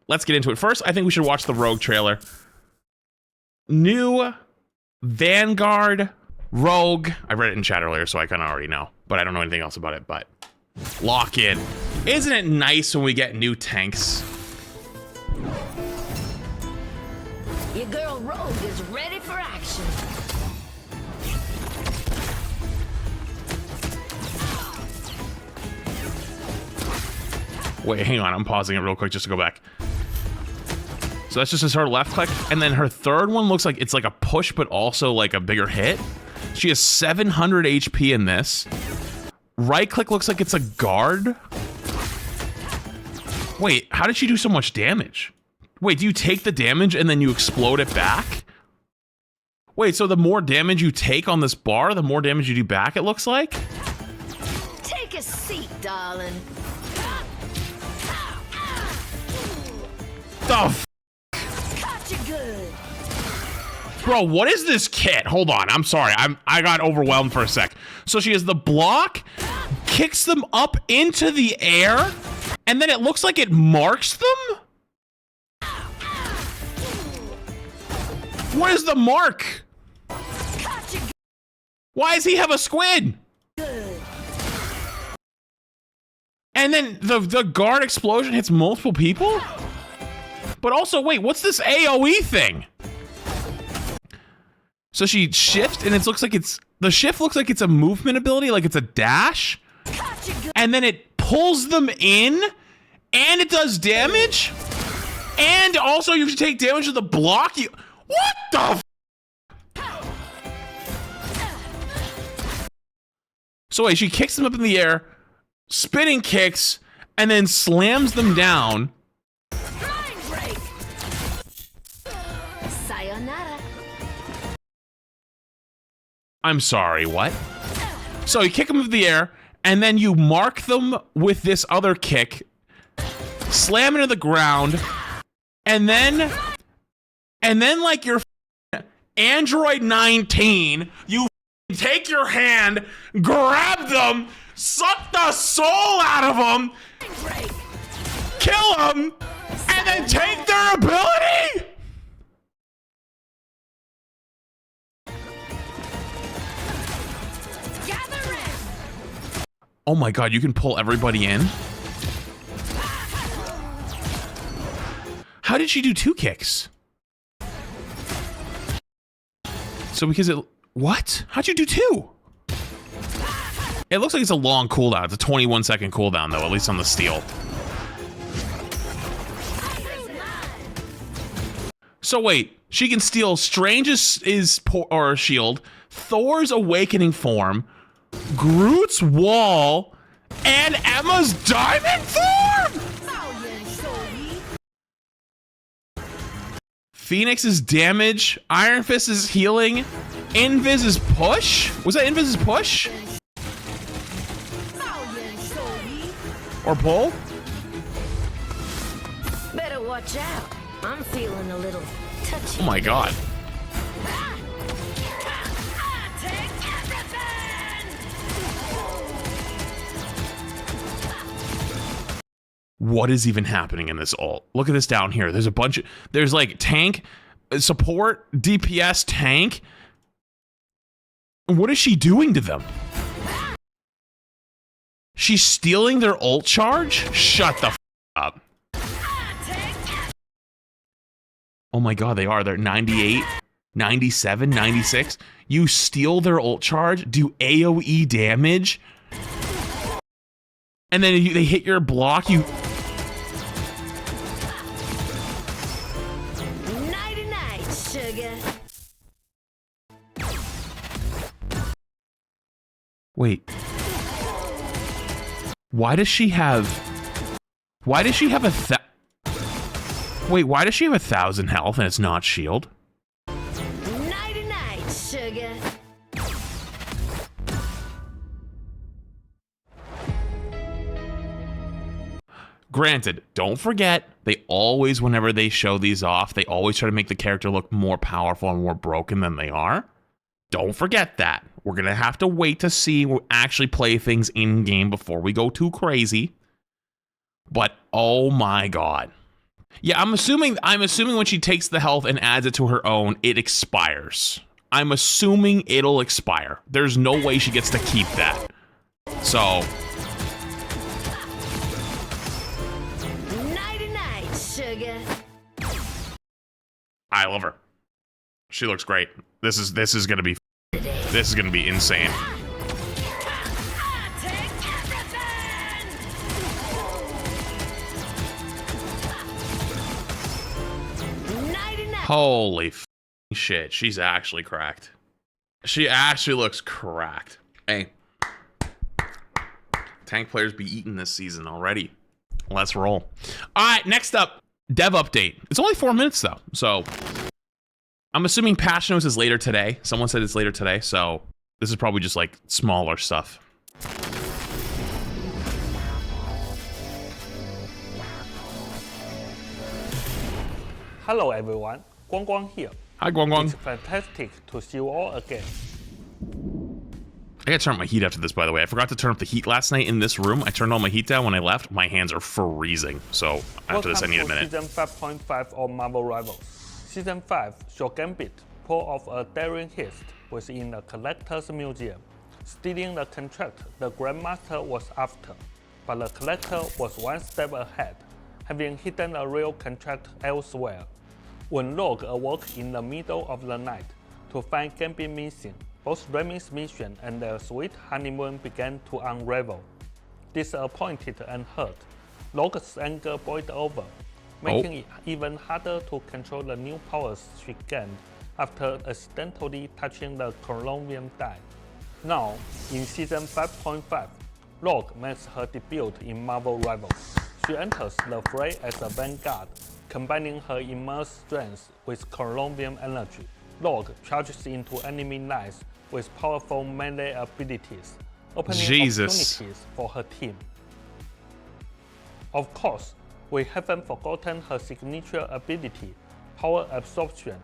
let's get into it. First, I think we should watch the Rogue trailer. New Vanguard Rogue. I read it in chat earlier, so I kind of already know, but I don't know anything else about it, but lock in. Isn't it nice when we get new tanks? Your girl Rogue is ready for action. Wait, hang on. I'm pausing it real quick just to go back. So that's just her left click. And then her third one looks like it's like a push, but also like a bigger hit. She has 700 HP in this. Right click looks like it's a guard. Wait, how did she do so much damage? Wait, do you take the damage and then you explode it back? Wait, so the more damage you take on this bar, the more damage you do back, it looks like? Take a seat, darling. The f. Caught you good. Bro, what is this kit? Hold on, I'm sorry. I got overwhelmed for a sec. So she has the block, kicks them up into the air, and then it looks like it marks them? What is the mark? Why does he have a squid? And then the guard explosion hits multiple people? But also, wait, what's this AoE thing? So she shifts, and it looks like the shift looks like it's a movement ability, like it's a dash. And then it pulls them in, and it does damage. And also, you should take damage to the block. What the f? So wait, she kicks them up in the air, spinning kicks, and then slams them down. Sayonara. I'm sorry, what? So you kick them up in the air, and then you mark them with this other kick, slam into the ground, and then like your Android 19, you take your hand, grab them, suck the soul out of them, kill them, and then take their ability? Oh my god, you can pull everybody in? How did she do 2 kicks? So because it... What? How'd you do 2? It looks like it's a long cooldown. It's a 21-second cooldown, though, at least on the steel. So wait, she can steal Strange's or shield, Thor's awakening form, Groot's wall, and Emma's diamond form? Phoenix's damage, Iron Fist is healing, Invis is push? Was that Invis's push? Or pull? Better watch out. I'm feeling a little touchy. Oh my god. What is even happening in this ult? Look at this down here. There's a bunch of... There's like tank, support, DPS, tank. What is she doing to them? She's stealing their ult charge? Shut the f up. Oh my god, they are. They're 98, 97, 96. You steal their ult charge, do AoE damage, and then they hit your block, you... Nighty-night, sugar. Wait. Why does she have... Why does she have Wait, why does she have 1,000 health and it's not shield? Nighty-night, sugar. Granted, don't forget, they always, whenever they show these off, they always try to make the character look more powerful and more broken than they are. Don't forget that. We're going to have to wait to see, we actually play things in-game before we go too crazy. But, oh my god. Yeah, I'm assuming when she takes the health and adds it to her own, it expires. I'm assuming it'll expire. There's no way she gets to keep that. So. Nighty night, sugar. I love her. She looks great. This is gonna be insane. Holy shit, she's actually cracked. She actually looks cracked. Hey, tank players be eating this season already. Let's roll. All right, next up, dev update. It's only 4 minutes though, so I'm assuming patch notes is later today. Someone said it's later today, so this is probably just like smaller stuff. Hello everyone, Guang Guang here. Hi, Guang Guang. It's fantastic to see you all again. I gotta turn up my heat after this, by the way. I forgot to turn up the heat last night in this room. I turned all my heat down when I left. My hands are freezing, so after this I need a minute. Season 5.5 of Marvel Rivals. Season 5 saw Gambit pull off a daring heist within the Collector's Museum, stealing the contract the Grandmaster was after. But the Collector was one step ahead, having hidden a real contract elsewhere. When Rogue awoke in the middle of the night to find Gambit missing, both Remy's mission and their sweet honeymoon began to unravel. Disappointed and hurt, Rogue's anger boiled over, making it even harder to control the new powers she gained after accidentally touching the Columbium die. Now, in Season 5.5, Rogue makes her debut in Marvel Rivals. She enters the fray as a vanguard, combining her immense strength with Columbium energy. Rogue charges into enemy lines with powerful melee abilities, opening opportunities for her team. Of course, we haven't forgotten her signature ability, Power Absorption.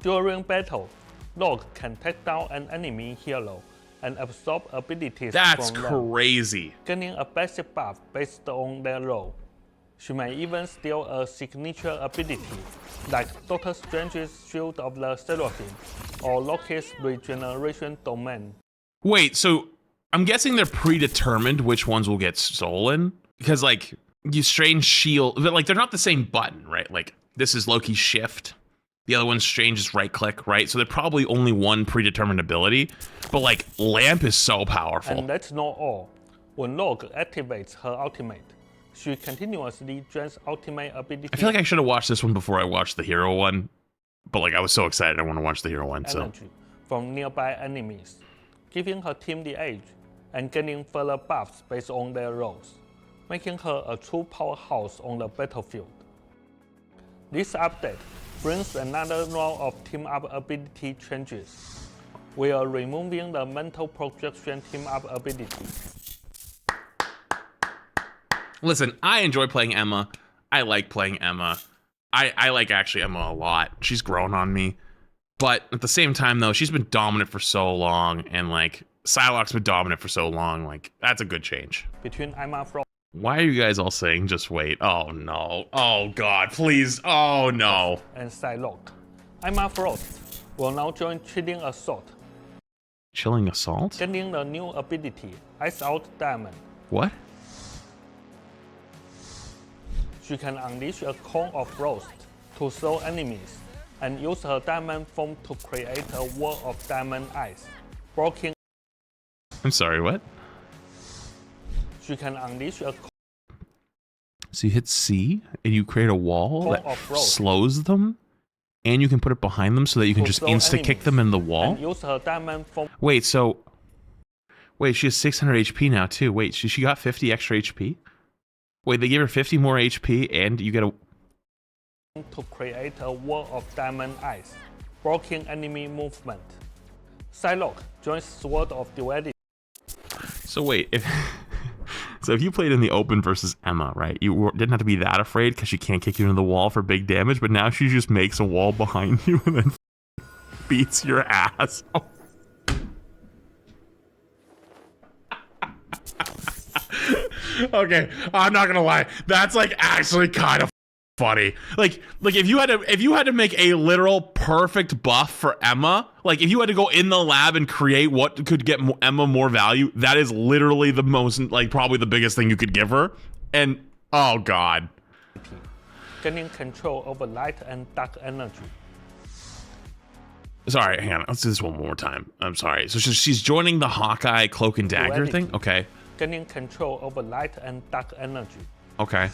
During battle, Rogue can take down an enemy hero and absorb abilities That's from them, crazy. gaining a basic buff based on their role. She may even steal a signature ability, like Doctor Strange's Shield of the Seraphim or Loki's Regeneration Domain. Wait, so I'm guessing they're predetermined which ones will get stolen? Because, like, you Strange Shield, but, like, they're not the same button, right? Like, this is Loki's Shift. The other one's Strange's right click, right? So they're probably only one predetermined ability. But, like, Lamp is so powerful. And that's not all. When Rogue activates her ultimate, she continuously drains ultimate ability. I feel like I should have watched this one before I watched the hero one. But, like, I was so excited I want to watch the hero one, so. Energy from nearby enemies, giving her team the edge and gaining further buffs based on their roles, making her a true powerhouse on the battlefield. This update brings another round of team-up ability changes. We are removing the mental projection team-up ability. Listen, I enjoy playing Emma. I like playing Emma. I like actually Emma a lot. She's grown on me. But at the same time, though, she's been dominant for so long. And, like, Psylocke's been dominant for so long. Like, that's a good change. Between Emma Frost Why are you guys all saying just wait? Oh, no. Oh, God, please. Oh, no. and Psylocke, Emma Frost will now join Chilling Assault, Chilling Assault? gaining the new ability, Ice Out Diamond. What? She can unleash a cone of frost to slow enemies and use her diamond form to create a wall of diamond ice, blocking. I'm sorry, what? She can unleash a So you hit C, and you create a wall Cone that of frost. slows them, and you can put it behind them so that you can To just slow insta-kick them in the wall? and use her diamond form Wait, so... Wait, she has 600 HP now, too. Wait, she got 50 extra HP? Wait, they gave her 50 more HP, and you get a... to create a wall of diamond ice, blocking enemy movement. Psylocke joins Sword of Duality. So wait, if... So if you played in the open versus Emma, right? You didn't have to be that afraid because she can't kick you into the wall for big damage, but now she just makes a wall behind you and then beats your ass. Okay, I'm not gonna lie. That's like actually kind of funny. Like if you had to make a literal perfect buff for Emma, like if you had to go in the lab and create what could get Emma more value, that is literally the most, like, probably the biggest thing you could give her. And oh god, gaining control over light and dark energy. Sorry, hang on. Let's do this one more time. I'm sorry. So she's joining the Hawkeye Cloak and Dagger thing? Okay. Gaining control over light and dark energy. Okay.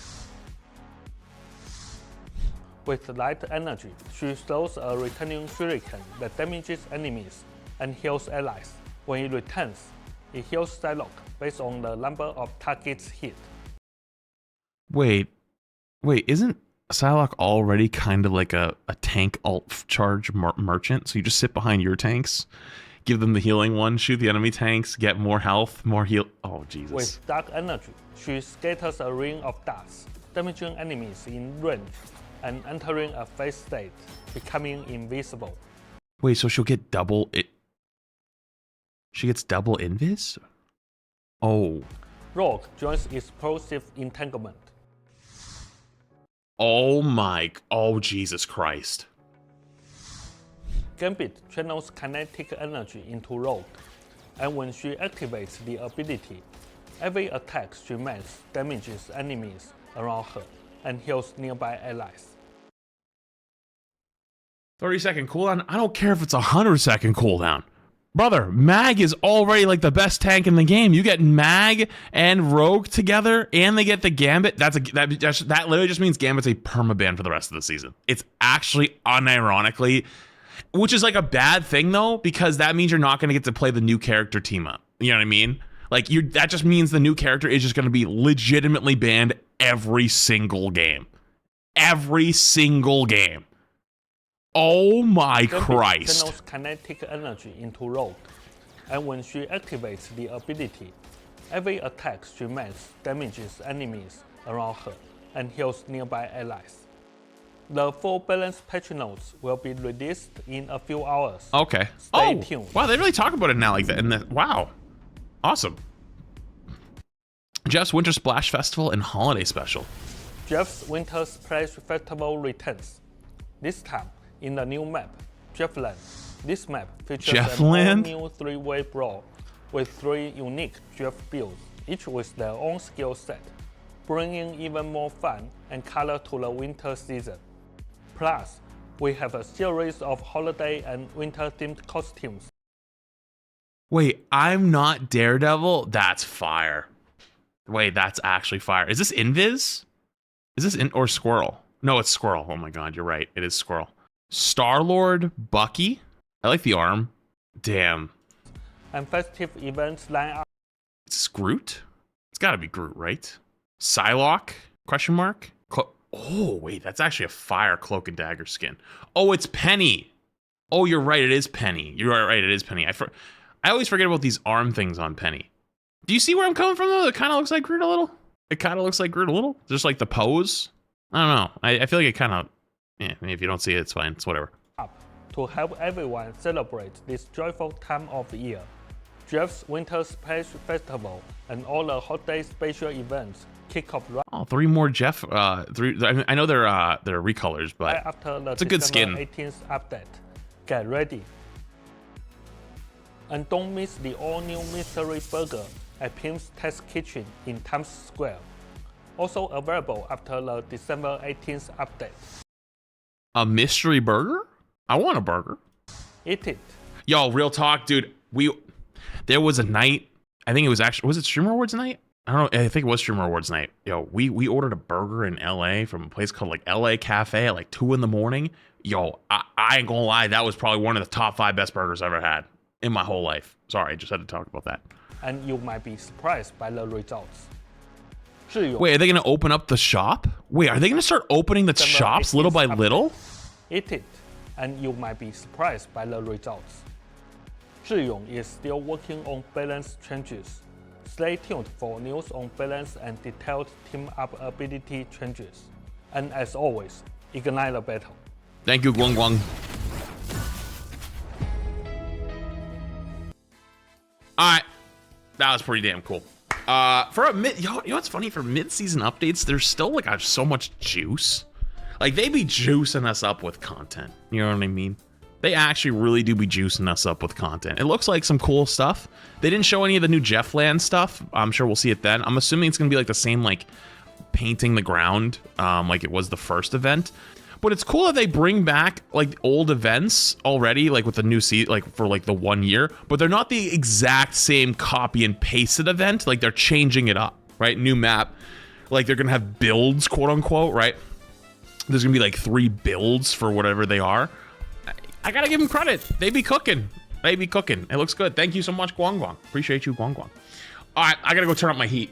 With light energy, she throws a returning shuriken that damages enemies and heals allies. When it returns, it heals Psylocke based on the number of targets hit. Wait, isn't Psylocke already kind of like a tank alt charge merchant? So you just sit behind your tanks, give them the healing one, shoot the enemy tanks, get more health, more heal. Oh, Jesus. With dark energy, she scatters a ring of darts, damaging enemies in range and entering a phase state, becoming invisible. Wait, so she'll get double it? She gets double invis? Oh. Rogue joins explosive entanglement. Oh, Jesus Christ. Gambit channels kinetic energy into Rogue, and when she activates the ability, every attack she makes damages enemies around her and heals nearby allies. 30-second cooldown? I don't care if it's 100-second cooldown. Brother, Mag is already like the best tank in the game. You get Mag and Rogue together, and they get the Gambit. That literally just means Gambit's a permaban for the rest of the season. It's actually unironically, which is like a bad thing though, because that means you're not going to get to play the new character team up. You know what I mean? Like that just means the new character is just going to be legitimately banned every single game. Every single game. Oh my Christ. Channels kinetic energy into Rogue, and when she activates the ability, every attack she makes damages enemies around her and heals nearby allies. The full balance patch notes will be released in a few hours. Okay. Stay tuned. Wow, they really talk about it now like that. And wow. Awesome. Jeff's Winter Splash Festival and Holiday Special. Jeff's Winter Splash Festival returns. This time, in the new map, Jeffland. This map features an all-new 3-way brawl with 3 unique Jeff builds, each with their own skill set, bringing even more fun and color to the winter season. Plus, we have a series of holiday and winter-themed costumes. Wait, I'm not Daredevil? That's fire. Wait, that's actually fire. Is this Invis? Is this or Squirrel? No, it's Squirrel. Oh my god, you're right. It is Squirrel. Star-Lord Bucky? I like the arm. Damn. And festive events line up. It's Groot? It's gotta be Groot, right? Psylocke? Question mark? Oh, wait, that's actually a fire Cloak and Dagger skin. Oh, it's Penny. Oh, you're right, it is Penny. You're right, it is Penny. I always forget about these arm things on Penny. Do you see where I'm coming from, though? It kind of looks like Groot a little. Just like the pose. I don't know. I feel like it kind of... Yeah, if you don't see it, it's fine. It's whatever. To help everyone celebrate this joyful time of year, Jeff's Winter Splash Festival and all the holiday special events kick off right. Oh, 3 more Jeff. I know they're recolors, but right after the it's a good skin. 18th update. Get ready. And don't miss the all-new mystery burger at Pim's Test Kitchen in Times Square. Also available after the December 18th update. A mystery burger? I want a burger. Eat it. Yo, real talk, dude. There was a night. I think it was actually, was it Streamer Awards night? I don't know. I think it was Streamer Awards night. Yo, we ordered a burger in LA from a place called like LA Cafe at like 2 in the morning. Yo, I ain't gonna lie. That was probably one of the top 5 best burgers I've ever had in my whole life. Sorry, I just had to talk about that. And you might be surprised by the results. Wait, are they going to open up the shop? Wait, are they going to start opening the shops little by little? Eat it, and you might be surprised by the results. Zhiyong is still working on balance changes. Stay tuned for news on balance and detailed team-up ability changes. And as always, ignite the battle. Thank you, Guang Guang. Alright, that was pretty damn cool. For a you know what's funny, for mid-season updates, there's still like so much juice. Like, they be juicing us up with content. You know what I mean? They actually really do be juicing us up with content. It looks like some cool stuff. They didn't show any of the new Jeff Land stuff. I'm sure we'll see it then. I'm assuming it's going to be like the same, like, painting the ground like it was the first event. But it's cool that they bring back, like, old events already, like, with the new season, like, for, like, the 1 year. But they're not the exact same copy and pasted event. Like, they're changing it up, right? New map. Like, they're going to have builds, quote-unquote, right? There's going to be, like, 3 builds for whatever they are. I gotta give them credit. They be cooking. They be cooking. It looks good. Thank you so much, Guang Guang. Appreciate you, Guang Guang. All right, I gotta go turn up my heat.